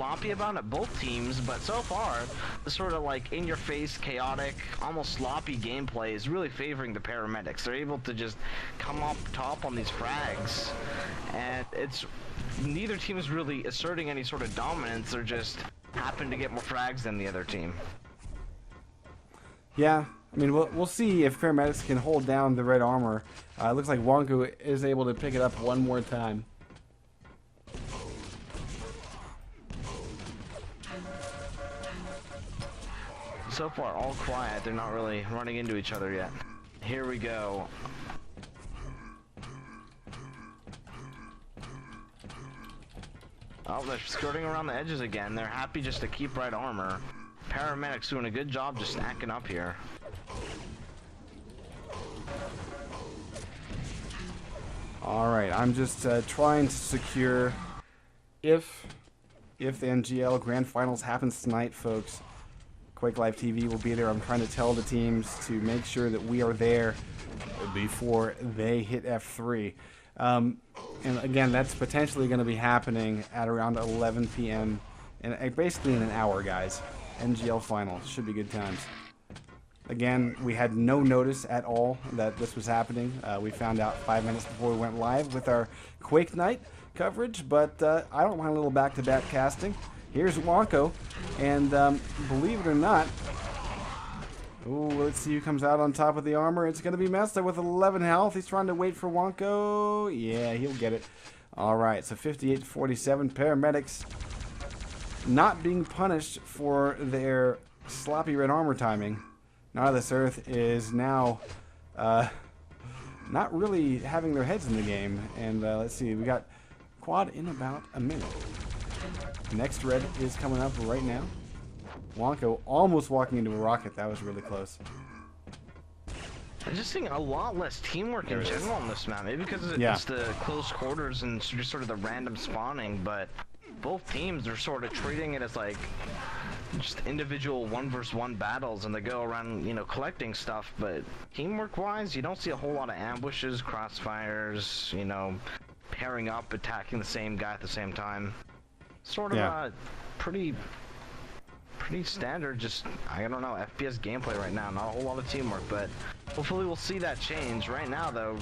sloppy about it, both teams, but so far, the sort of like in-your-face, chaotic, almost sloppy gameplay is really favoring the paramedics. They're able to just come up top on these frags, and it's neither team is really asserting any sort of dominance. They're just happen to get more frags than the other team. Yeah, I mean, we'll see if paramedics can hold down the red armor. It looks like Wonko is able to pick it up one more time. So far, all quiet. They're not really running into each other yet. Here we go. Oh, they're skirting around the edges again. They're happy just to keep red armor. Paramedics doing a good job just stacking up here. Alright, I'm just trying to secure if the NGL Grand Finals happens tonight, folks. Quake Live TV will be there. I'm trying to tell the teams to make sure that we are there before they hit F3. And again, that's potentially going to be happening at around 11 p.m. and basically in an hour, guys. NGL Finals should be good times. Again, we had no notice at all that this was happening. We found out 5 minutes before we went live with our QuakeNight coverage, but I don't mind a little back-to-back casting. Here's Wonko, and believe it or not, ooh, let's see who comes out on top of the armor. It's going to be Mesta with 11 health. He's trying to wait for Wonko. Yeah, he'll get it. All right, so 58-47. Paramedics not being punished for their sloppy red armor timing. Now this Earth is now not really having their heads in the game. And let's see, we got quad in about a minute. Next red is coming up right now. Wonko almost walking into a rocket. That was really close. I'm just seeing a lot less teamwork in general on this map. Maybe because it's the close quarters and just sort of the random spawning, but both teams are sort of treating it as like just individual 1v1 battles, and they go around, you know, collecting stuff. But teamwork-wise, you don't see a whole lot of ambushes, crossfires, you know, pairing up, attacking the same guy at the same time. Sort of pretty standard, just, I don't know, FPS gameplay right now. Not a whole lot of teamwork, but hopefully we'll see that change. Right now, though,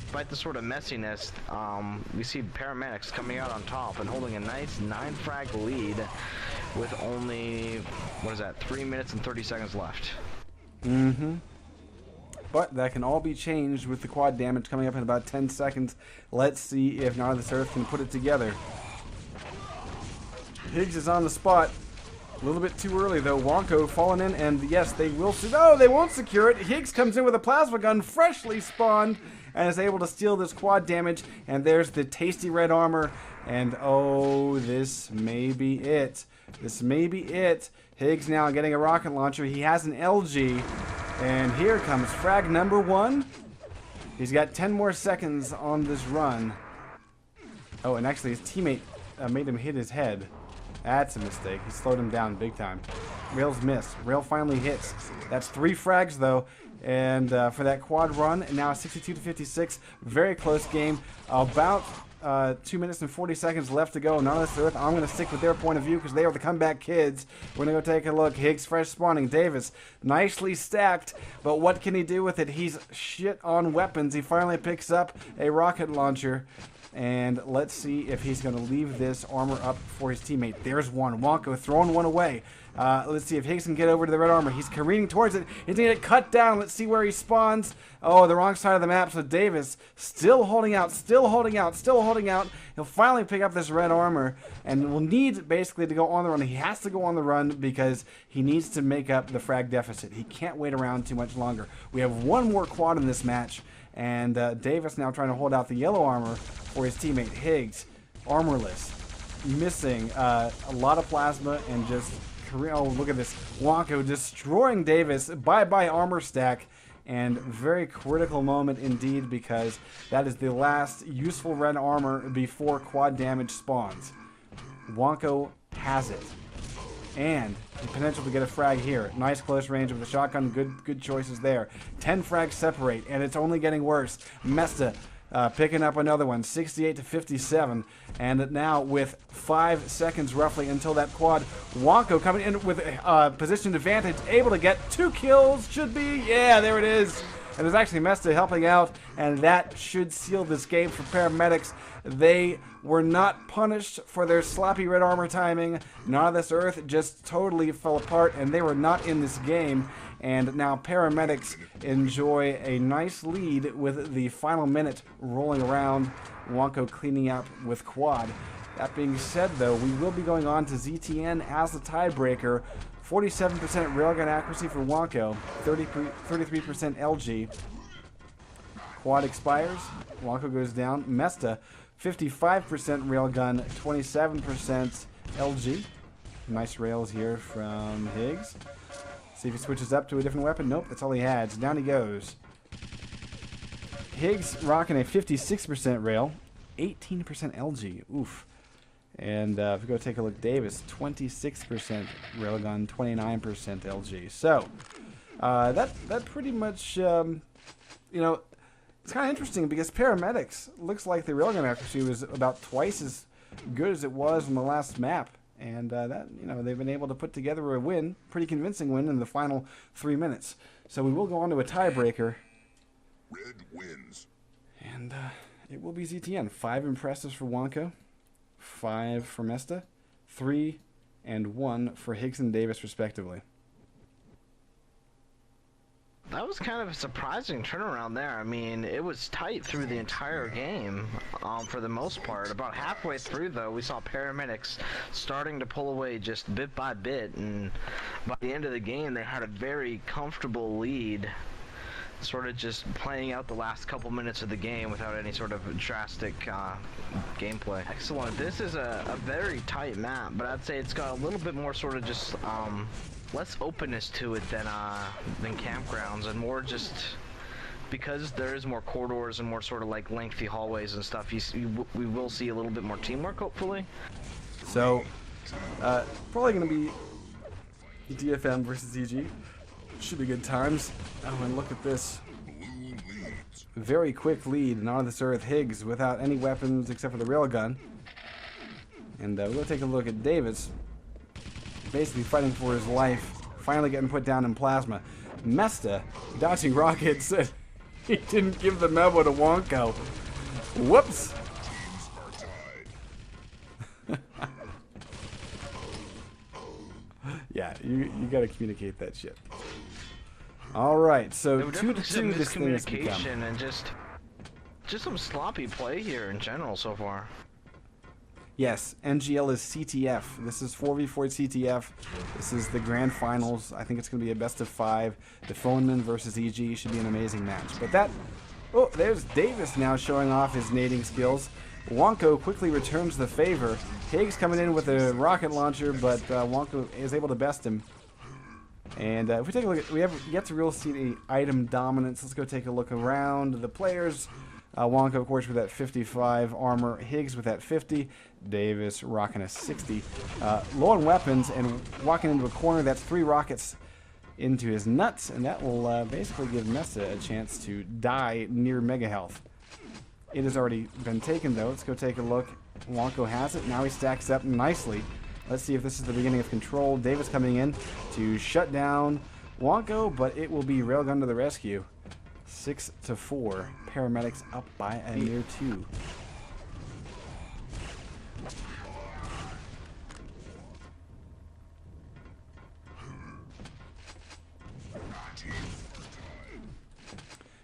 despite the sort of messiness, we see paramedics coming out on top and holding a nice 9-frag lead with only, what is that, 3 minutes and 30 seconds left. Mm-hmm. But that can all be changed with the quad damage coming up in about 10 seconds. Let's see if Not This Earth can put it together. Higgs is on the spot. A little bit too early, though. Wonko falling in, and yes, they will. No, they won't secure it. Higgs comes in with a plasma gun, freshly spawned, and is able to steal this quad damage. And there's the tasty red armor. And oh, this may be it. This may be it. Higgs now getting a rocket launcher. He has an LG. And here comes frag number 1. He's got 10 more seconds on this run. Oh, and actually his teammate made him hit his head. That's a mistake. He slowed him down big time. Rail's missed. Rail finally hits. That's 3 frags, though. And for that quad run, and now 62-56. Very close game. About 2 minutes and 40 seconds left to go. None of this Earth. I'm going to stick with their point of view because they are the comeback kids. We're going to go take a look. Higgs fresh spawning. Davis nicely stacked. But what can he do with it? He's shit on weapons. He finally picks up a rocket launcher. And let's see if he's going to leave this armor up for his teammate. There's one. Wonko throwing one away. Let's see if Higgs can get over to the red armor. He's careening towards it. He's going to get cut down. Let's see where he spawns. Oh, the wrong side of the map. So Davis still holding out, still holding out, still holding out. He'll finally pick up this red armor and will need basically to go on the run. He has to go on the run because he needs to make up the frag deficit. He can't wait around too much longer. We have one more quad in this match. And Davis now trying to hold out the yellow armor for his teammate Higgs. Armorless. Missing a lot of plasma and just... Oh, look at this. Wonko destroying Davis. Bye-bye armor stack. And very critical moment indeed because that is the last useful red armor before quad damage spawns. Wonko has it. And the potential to get a frag here. Nice close range with the shotgun. Good choices there. 10 frags separate, and it's only getting worse. Mesta picking up another one, 68 to 57. And now with 5 seconds roughly until that quad, Wonko coming in with a position advantage, able to get 2 kills, should be. Yeah, there it is. And there's actually Mesta helping out, and that should seal this game for Paramedics. They were not punished for their sloppy red armor timing. None of this Earth just totally fell apart, and they were not in this game. And now Paramedics enjoy a nice lead with the final minute rolling around. Wonko cleaning up with quad. That being said, though, we will be going on to ZTN as the tiebreaker. 47% railgun accuracy for Wonko, 33% LG. Quad expires, Wonko goes down. Mesta, 55% railgun, 27% LG. Nice rails here from Higgs. See if he switches up to a different weapon. Nope, that's all he had. So down he goes. Higgs rocking a 56% rail, 18% LG. Oof. And if we go take a look, Davis, 26% railgun, 29% LG. So that pretty much, you know, it's kind of interesting because Paramedics looks like the railgun accuracy was about twice as good as it was on the last map, and that, you know, they've been able to put together a win, pretty convincing win in the final 3 minutes. So we will go on to a tiebreaker. Red wins. And it will be ZTN. 5 impressives for Wonko. 5 for Mesta, 3 and 1 for Higgs and Davis, respectively. That was kind of a surprising turnaround there. I mean, it was tight through the entire game, for the most part. About halfway through, though, we saw Paramedics starting to pull away just bit by bit, and by the end of the game, they had a very comfortable lead, sort of just playing out the last couple minutes of the game without any sort of drastic gameplay. Excellent. This is a very tight map, but I'd say it's got a little bit more sort of just less openness to it than campgrounds, and more just because there is more corridors and more sort of like lengthy hallways and stuff. We will see a little bit more teamwork, hopefully. So probably going to be DFM versus EG. Should be good times. Oh, and look at this. Very quick lead, and on this Earth, Higgs without any weapons except for the railgun. And we'll take a look at Davis, basically fighting for his life, finally getting put down in plasma. Mesta, dodging rockets, he didn't give the memo to Wonko. Whoops! Yeah, you gotta communicate that shit. All right, so 2-2 this thing has become. And just some sloppy play here in general so far. Yes, NGL is CTF. This is 4v4 CTF. This is the grand finals. I think it's going to be a best of 5. The Phoneman versus EG should be an amazing match. But that... Oh, there's Davis now showing off his nading skills. Wonko quickly returns the favor. Higgs coming in with a rocket launcher, but Wonko is able to best him. And if we take a look at... We have yet to really see the item dominance. Let's go take a look around the players. Wonko, of course, with that 55 armor. Higgs with that 50. Davis rocking a 60. Low on weapons and walking into a corner. That's 3 rockets into his nuts. And that will basically give Mesta a chance to die near mega health. It has already been taken, though. Let's go take a look. Wonko has it. Now he stacks up nicely. Let's see if this is the beginning of control. Davis coming in to shut down Wonko, but it will be Railgun to the rescue. 6-4. Paramedics up by a mere 2.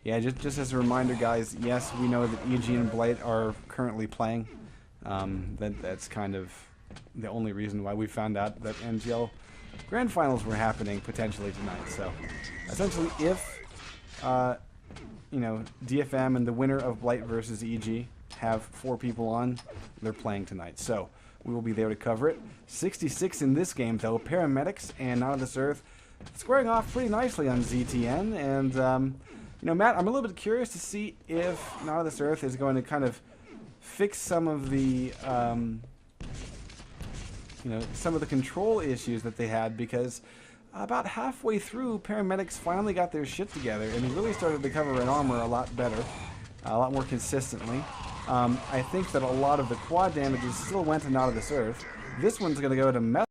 Yeah, just as a reminder, guys, yes, we know that EG and Blight are currently playing. That's kind of the only reason why we found out that NGL Grand Finals were happening potentially tonight. So, essentially, if you know, DFM and the winner of Blight versus EG have 4 people on, they're playing tonight. So, we will be there to cover it. 66 in this game, though. Paramedics and Not of This Earth squaring off pretty nicely on ZTN. And, you know, Matt, I'm a little bit curious to see if Not of This Earth is going to kind of fix some of the, you know, some of the control issues that they had, because about halfway through, Paramedics finally got their shit together and really started to cover an armor a lot better. a lot more consistently. I think that a lot of the quad damages still went to Not of this Earth. This one's going to go to Meth.